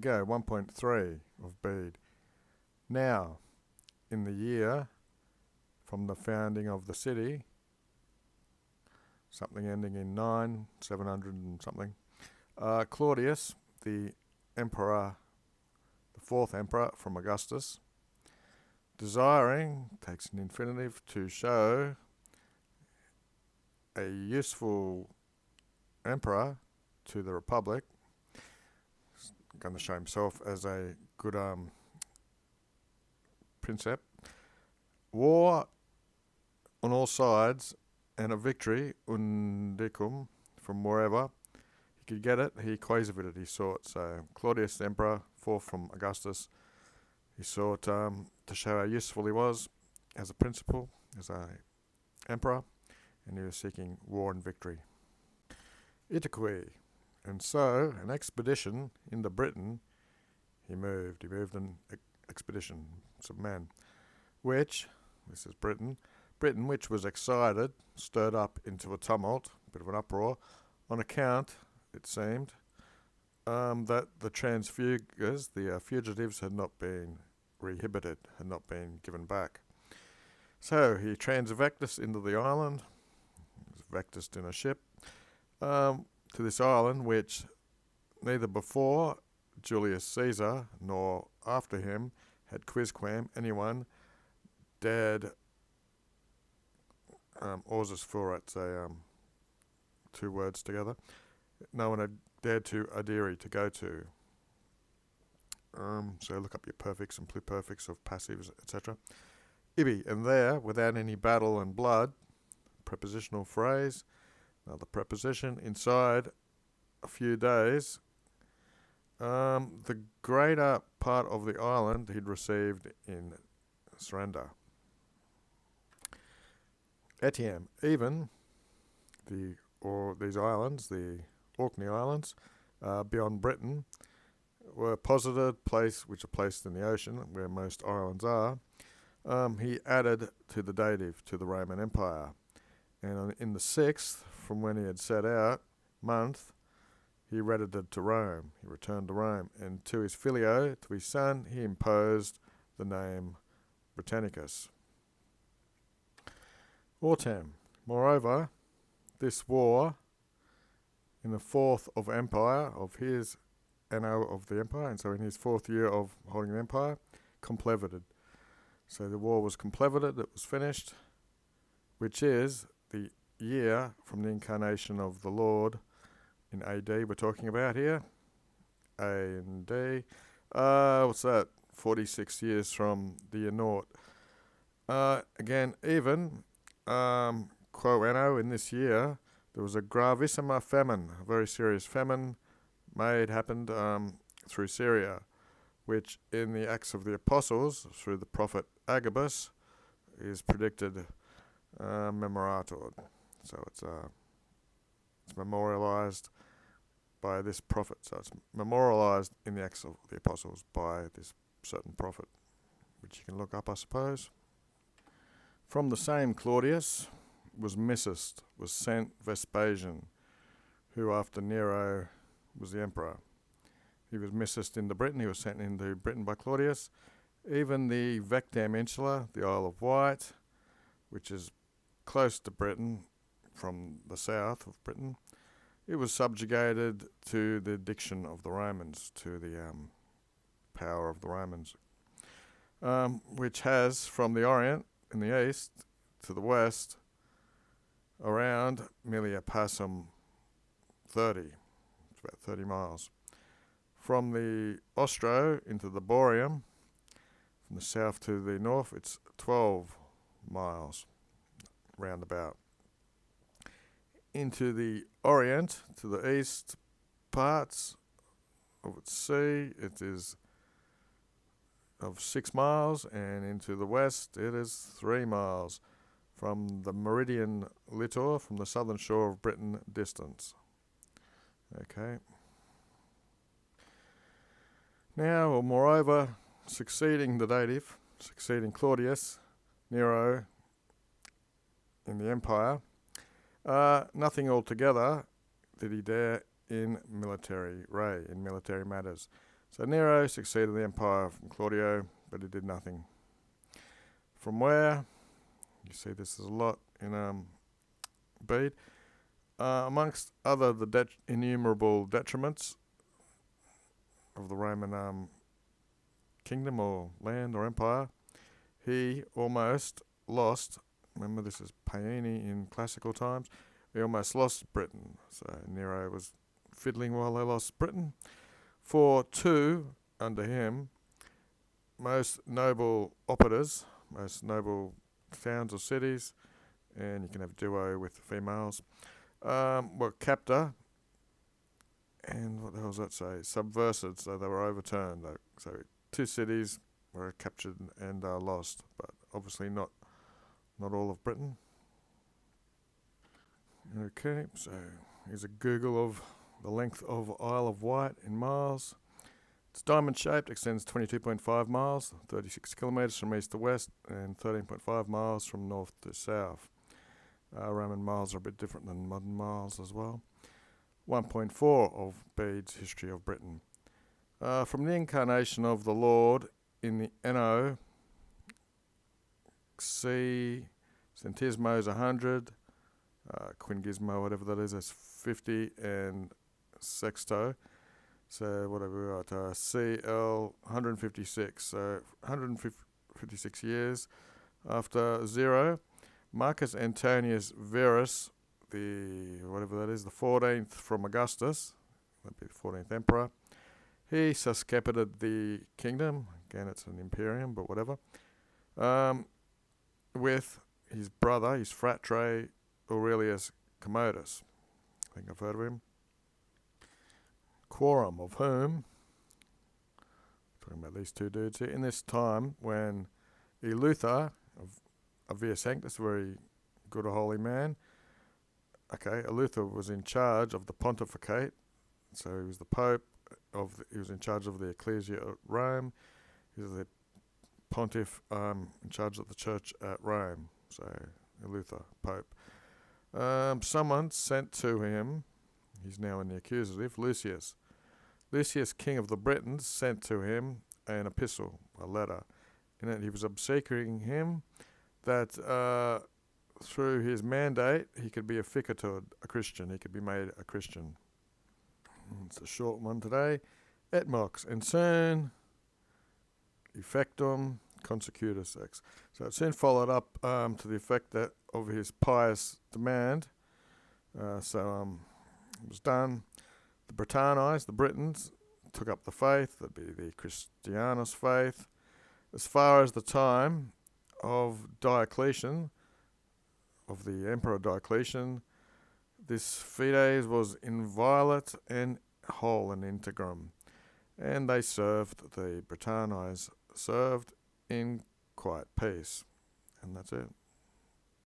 go, 1.3 of Bede. Now, in the year from the founding of the city, something ending in 700 and something, Claudius, the emperor, the fourth emperor from Augustus, desiring, takes an infinitive, to show a useful emperor to the republic, going to show himself as a good princeps, war on all sides, and a victory undicum from wherever he could get it, he quasivited, he sought. So Claudius the emperor, fourth from Augustus, he sought to show how useful he was as a principal, as a emperor, and he was seeking war and victory. Itaque, and so an expedition into Britain he moved an expedition of men, which, this is Britain, which was excited, stirred up into a tumult, a bit of an uproar, on account, it seemed, that the transfugers, the fugitives, had not been rehibited, had not been given back. So he transvectus into the island, vectused in a ship, to this island, which neither before Julius Caesar nor after him had quisquam anyone dared Orzus furat, say two words together. No one had dared to adiri, to go to. So look up your perfects and pluperfects of passives, etc. Ibi, and there, without any battle and blood, prepositional phrase, another preposition, inside a few days, the greater part of the island he'd received in surrender. Etiam, even these islands, the Orkney Islands, beyond Britain, were posited which are placed in the ocean, where most islands are. He added to the dative, to the Roman Empire. And in the 6th, from when he had set out, month, he redited to Rome. He returned to Rome. And to his filio, to his son, he imposed the name Britannicus. Autem. Moreover, this war, in the 4th of empire, of his anno of the empire, and so in his 4th year of holding the empire, complevited. So the war was complevited, it was finished, which is the year from the incarnation of the Lord in AD we're talking about here. A&D. What's that? 46 years from the year naught. Again, even quo anno, in this year, there was a gravissima famine, a very serious famine happened through Syria, which in the Acts of the Apostles, through the prophet Agabus, is predicted memorator. So it's memorialized by this prophet. So it's memorialized in the Acts of the Apostles by this certain prophet, which you can look up, I suppose. From the same Claudius was sent Vespasian, who after Nero was the emperor. He was missist into Britain, he was sent into Britain by Claudius. Even the Vectam Insula, the Isle of Wight, which is close to Britain from the south of Britain, it was subjugated to the diction of the Romans, to the power of the Romans, which has from the Orient in the east to the west around Milia Passum 30. It's about 30 miles. From the Ostro into the Boreum, from the south to the north, it's 12 miles roundabout. Into the Orient, to the east parts of its sea, it is of 6 miles, and into the west it is 3 miles from the meridian littor, from the southern shore of Britain distance. Okay. Now, moreover, succeeding the dative, succeeding Claudius, Nero in the empire, nothing altogether did he dare in military matters. So Nero succeeded the empire from Claudio, but he did nothing. From where? You see this is a lot in Bede. Amongst other the innumerable detriments of the Roman kingdom or land or empire, he almost lost, remember this is Paini in classical times, he almost lost Britain. So Nero was fiddling while they lost Britain. For two, under him, most noble operas, most noble towns or cities, and you can have duo with females, were capta, and what the hell does that say? Subversid, so they were overturned. So two cities were captured and lost, but obviously not all of Britain. Okay, so here's a Google of the length of Isle of Wight in miles. It's diamond shaped, extends 22.5 miles, 36 kilometres from east to west, and 13.5 miles from north to south. Roman miles are a bit different than modern miles as well. 1.4 of Bede's History of Britain. From the incarnation of the Lord in the NO, C, Centismo is 100, Quingismo, whatever that is, that's 50, and Sexto. So whatever we got, CL 156. So 156 years after zero, Marcus Antonius Verus, the 14th from Augustus, that'd be the 14th emperor. He suscepted the kingdom. Again, it's an imperium, but whatever. With his brother, his fratre Aurelius Commodus. I think I've heard of him. Quorum of whom, talking about these two dudes here, in this time when Eleuther of Via Sanctus, very good, a holy man. Okay, Eleuther was in charge of the pontificate, so he was the pope he was in charge of the Ecclesia at Rome. He was the pontiff in charge of the church at Rome. So Eleuther, pope. Someone sent to him, he's now in the accusative, Lucius. Lucius, king of the Britons, sent to him an epistle, a letter. In it he was obsequiing him that through his mandate he could be efficated, a Christian. He could be made a Christian. It's a short one today. Et mox, and soon effectum consecutus ex. So it soon followed up to the effect that of his pious demand. So it was done. The Britannies, the Britons, took up the faith. That'd be the Christianus faith. As far as the time of Diocletian, of the Emperor Diocletian, this fides was inviolate and whole and integrum. And they served, the Britannies served in quiet peace. And that's it.